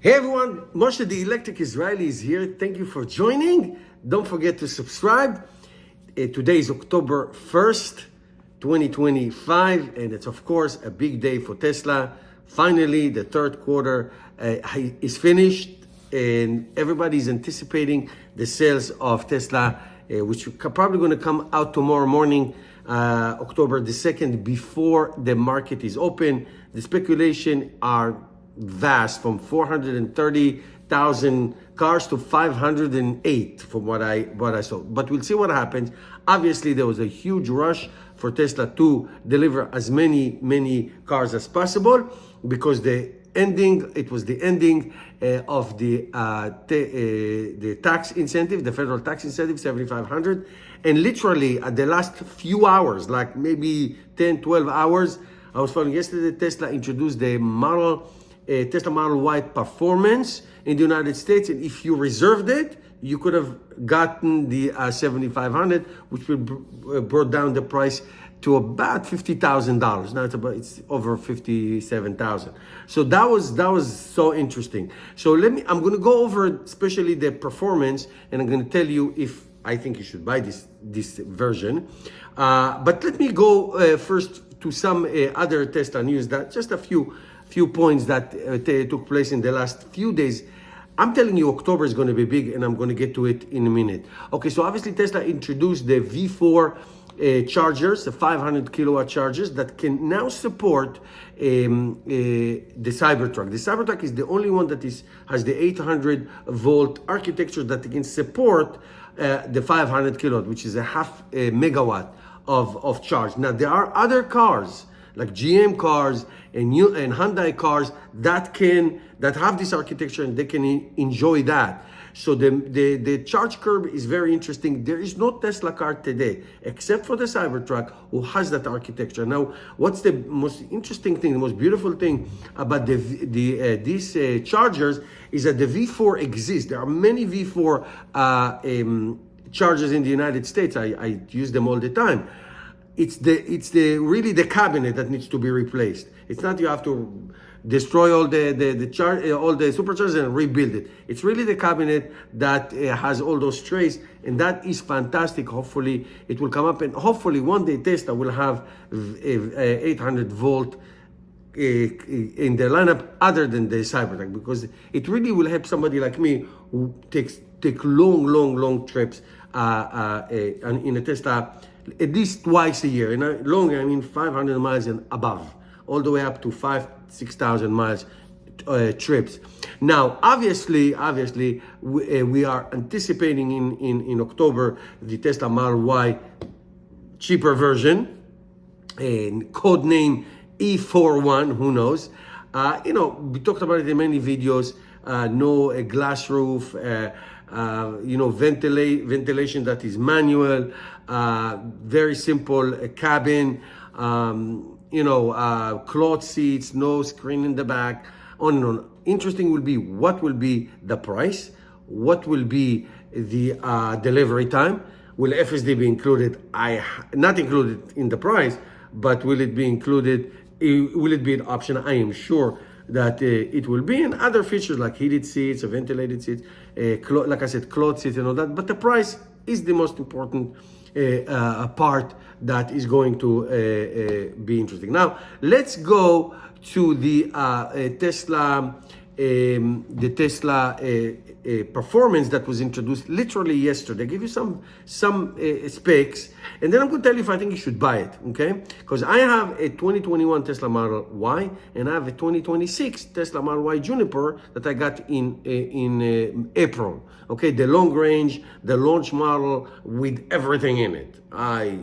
Hey everyone, Moshe the Electric Israeli is here. Thank you for joining. Don't forget to subscribe. Today is October 1st, 2025, and it's of course a big day for Tesla. Finally, the third quarter is finished, and everybody's anticipating the sales of Tesla, which are probably going to come out tomorrow morning, October the 2nd, before the market is open. The speculation are vast, from 430,000 cars to 508 from what I saw. But we'll see what happens. Obviously, there was a huge rush for Tesla to deliver as many cars as possible, because it was the ending of the tax incentive, the federal tax incentive, 7,500. And literally at the last few hours, like maybe 10, 12 hours, I was following yesterday, Tesla introduced the Tesla Model Y Performance in the United States, and if you reserved it, you could have gotten the 7,500, which brought down the price to about $50,000. Now it's over 57,000. So that was so interesting. So I'm going to go over especially the performance, and I'm going to tell you if I think you should buy this version. But let me go first to some other Tesla news, that just a few points that took place in the last few days. I'm telling you, October is going to be big, and I'm going to get to it in a minute. Okay, so obviously Tesla introduced the V4 chargers, the 500 kilowatt chargers that can now support the Cybertruck. The Cybertruck is the only one that has the 800 volt architecture that can support the 500 kilowatt, which is a half megawatt of charge. Now there are other cars like GM cars and Hyundai cars that have this architecture, and they can enjoy that. So the charge curve is very interesting. There is no Tesla car today, except for the Cybertruck, who has that architecture. Now, what's the most interesting thing, the most beautiful thing about these chargers is that the V4 exists. There are many V4 chargers in the United States. I use them all the time. It's really the cabinet that needs to be replaced. It's not you have to destroy all the superchargers and rebuild it. It's really the cabinet that has all those trays, and that is fantastic. Hopefully it will come up, and hopefully one day Tesla will have 800 volt in their lineup other than the Cybertruck, because it really will help somebody like me who take long trips in a Tesla at least twice a year. And long, I mean 500 miles and above, all the way up to 6,000 miles trips. Now, obviously, we are anticipating in October the Tesla Model Y cheaper version, and code name E41. Who knows? We talked about it in many videos. No glass roof. Ventilation that is manual, very simple cabin, cloth seats, no screen in the back, on and on. Interesting will be what will be the price, what will be the delivery time. Will FSD be included? Not included in the price, but will it be included? Will it be an option? I am sure that it will be, and other features like heated seats, ventilated seats, like I said, cloth seats and all that. But the price is the most important part that is going to be interesting. Now, let's go to the Tesla performance that was introduced literally yesterday. I'll give you some specs, and then I'm going to tell you if I think you should buy it, okay? Because I have a 2021 Tesla Model Y, and I have a 2026 Tesla Model Y Juniper that I got in April, okay? The long range, the launch model with everything in it. I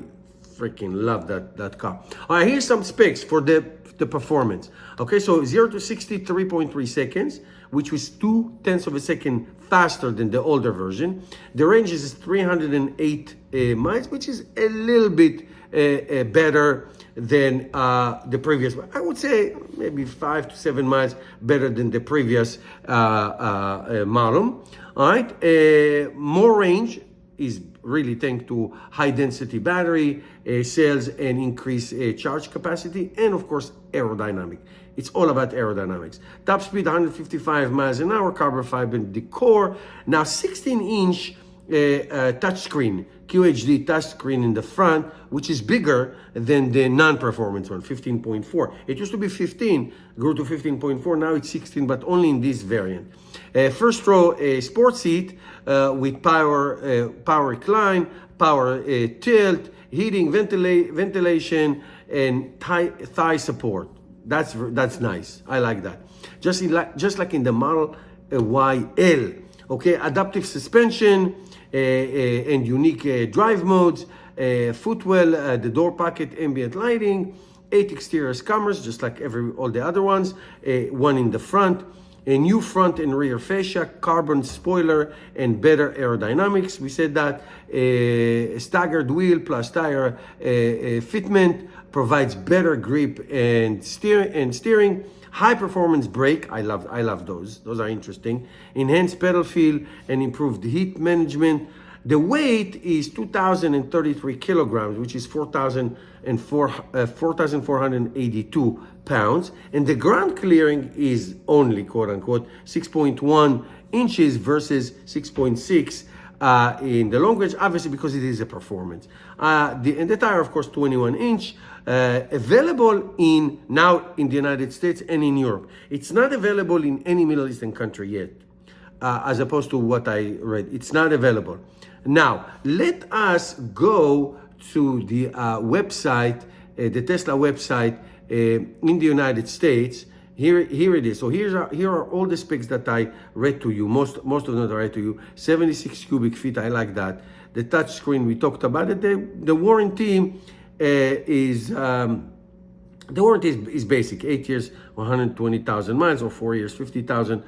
freaking love that car. All right, here's some specs for the performance. Okay, so 0 to 60, 3.3 seconds, which was 0.2 of a second faster than the older version. The range is 308 miles, which is a little bit better than the previous one. I would say maybe 5 to 7 miles better than the previous model. All right, more range is really thanks to high density battery cells and increased charge capacity, and of course aerodynamic. It's all about aerodynamics. Top speed 155 miles an hour, carbon fiber decor. Now 16-inch touchscreen, QHD touchscreen in the front, which is bigger than the non-performance one, 15.4. It used to be 15, grew to 15.4, now it's 16, but only in this variant. First row sports seat with power recline, power tilt, heating, ventilation, and thigh support. That's nice. I like that. Just like in the Model YL. Okay, adaptive suspension and unique drive modes, footwell, the door pocket, ambient lighting, 8 exterior cameras, just like all the other ones, one in the front, a new front and rear fascia, carbon spoiler, and better aerodynamics. We said that staggered wheel plus tire fitment provides better grip and steering. High performance brake, I love those. Those are interesting. Enhanced pedal feel and improved heat management. The weight is 2,033 kilograms, which is 4,482 pounds. And the ground clearing is only, quote unquote, 6.1 inches versus 6.6 in the long range, obviously because it is a performance. And the tire, of course, 21-inch. Available now in the United States and in Europe. It's not available in any Middle Eastern country yet, as opposed to what I read. It's not available. Now, let us go to the website, the Tesla website in the United States. Here it is. So here are all the specs that I read to you. Most of them that I read to you. 76 cubic feet. I like that. The touch screen, we talked about it. The warranty is basic, 8 years, 120,000 miles, or 4 years, 50,000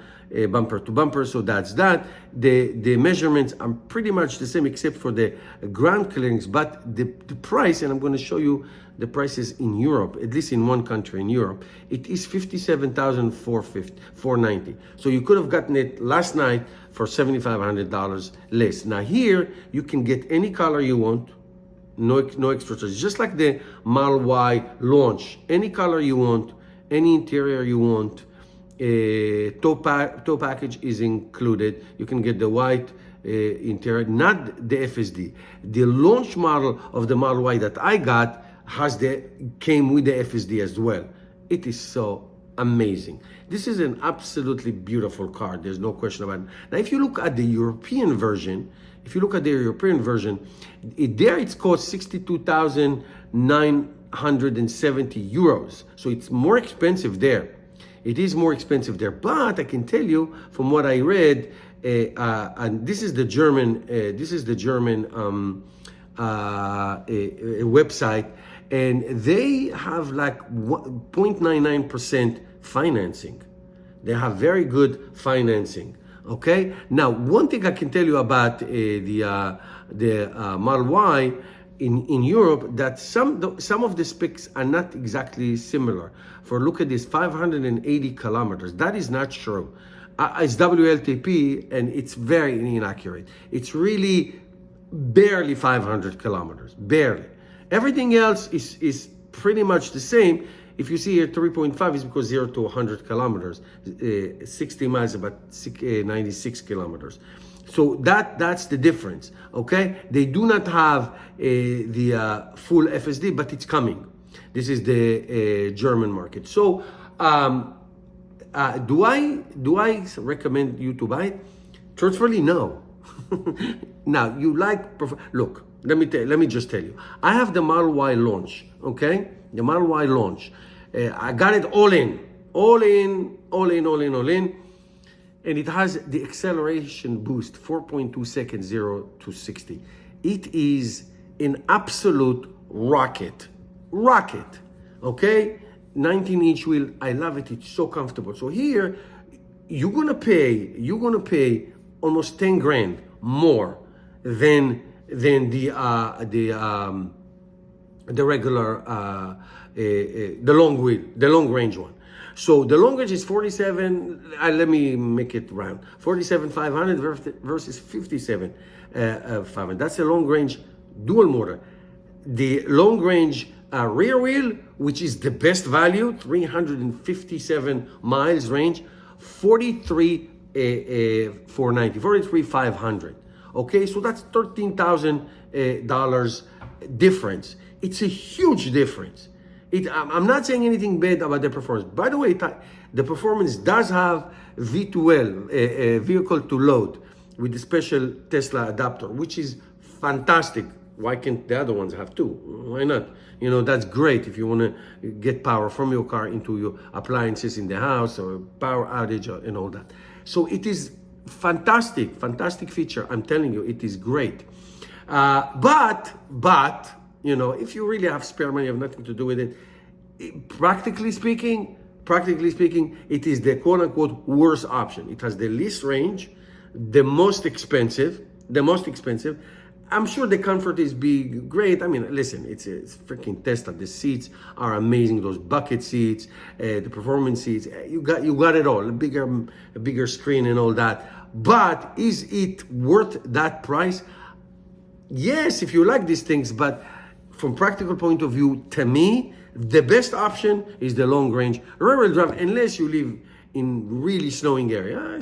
bumper to bumper. So that's that. The measurements are pretty much the same except for the ground clearance, but the price, and I'm going to show you the prices in Europe, at least in one country in Europe, it is $57,490. So you could have gotten it last night for $7,500 less. Now here you can get any color you want. No extra charges. Just like the Model Y launch. Any color you want, any interior you want. Tow package is included. You can get the white interior, not the FSD. The launch model of the Model Y that I got came with the FSD as well. It is so amazing. This is an absolutely beautiful car. There's no question about it. Now, if you look at the European version, there it's cost 62,970 euros. So it's more expensive there. It is more expensive there. But I can tell you from what I read, and this is the German website, and they have like 0.99% financing. They have very good financing. Okay. Now, one thing I can tell you about the Model Y in Europe, that some of the specs are not exactly similar. Look at this, 580 kilometers. That is not true. It's WLTP and it's very inaccurate. It's really barely 500 kilometers, barely. Everything else is pretty much the same. If you see here 3.5 is because 0 to 100 kilometers, 60 miles about 96 kilometers. So that's the difference, okay? They do not have the full FSD, but it's coming. This is the German market. So do I recommend you to buy it? Truthfully, no. Now, you look, let me just tell you. I have the Model Y launch, okay? The Model Y launch. I got it all in. And it has the acceleration boost, 4.2 seconds, 0 to 60. It is an absolute rocket, okay? 19-inch wheel, I love it, it's so comfortable. So here, you're gonna pay almost 10 grand more than the regular, the long range one. So the long range is 47, let me make it round, 47,500 versus 57,500. That's a long range dual motor. The long range rear wheel, which is the best value, 357 miles range, 43,500. Okay, so that's $13,000 difference. It's a huge difference. I'm not saying anything bad about the performance. By the way, the performance does have V2L, vehicle to load, with the special Tesla adapter, which is fantastic. Why can't the other ones have two? Why not? You know, that's great if you want to get power from your car into your appliances in the house, or power outage and all that. So it is fantastic feature. I'm telling you, it is great. But you know, if you really have spare money, you have nothing to do with it. Practically speaking, it is the quote-unquote worst option. It has the least range, the most expensive. I'm sure the comfort is great. I mean, listen, it's freaking Tesla. The seats are amazing. Those bucket seats, the performance seats, you got it all. A bigger screen and all that. But is it worth that price? Yes, if you like these things, but from practical point of view, to me, the best option is the long range rear-wheel drive, unless you live in really snowing area. I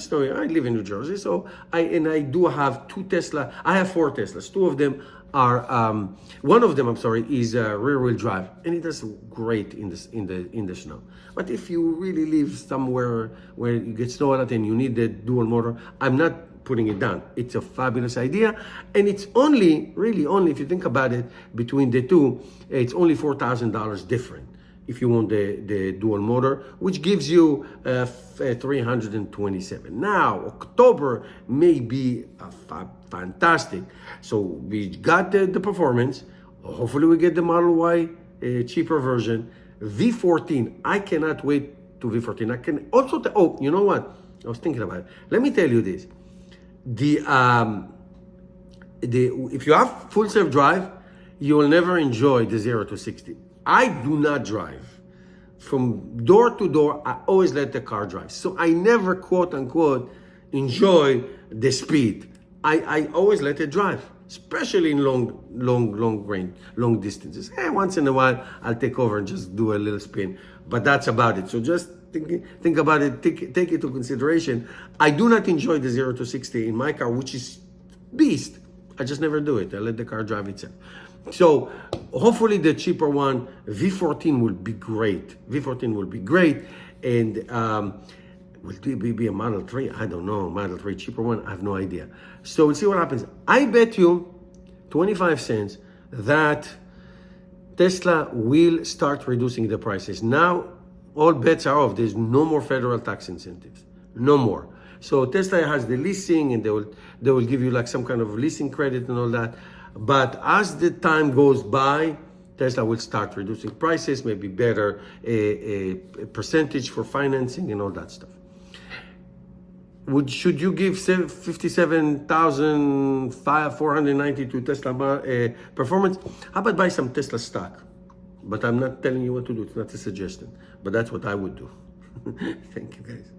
live in New Jersey, so I do have two Tesla. I have four Teslas. Two of them are one of them, is rear-wheel drive, and it does great in the snow. But if you really live somewhere where you get snow a lot and you need the dual motor, I'm not putting it down. It's a fabulous idea, and it's really only, if you think about it, between the two, it's only $4,000 different if you want the dual motor, which gives you 327. Now, October may be fantastic. So we got the performance. Hopefully we get the Model Y cheaper version. V14, I cannot wait to V14. I can also, you know what? I was thinking about it. Let me tell you this. If you have full self-drive, you will never enjoy the 0 to 60. I do not drive. From door to door, I always let the car drive. So I never, quote unquote, enjoy the speed. I always let it drive, especially in long range, long distances. Once in a while, I'll take over and just do a little spin, but that's about it. So just think about it, take it into consideration. I do not enjoy the 0 to 60 in my car, which is beast. I just never do it. I let the car drive itself. So hopefully the cheaper one, V14, will be great. And will it be a Model 3? I don't know. Model 3 cheaper one? I have no idea. So we'll see what happens. I bet you 25 cents that Tesla will start reducing the prices. Now, all bets are off. There's no more federal tax incentives. No more. So Tesla has the leasing, and they will give you like some kind of leasing credit and all that. But as the time goes by, Tesla will start reducing prices, maybe better a percentage for financing and all that stuff. Should you give $57,490 to Tesla performance? How about buy some Tesla stock? But I'm not telling you what to do. It's not a suggestion. But that's what I would do. Thank you, guys.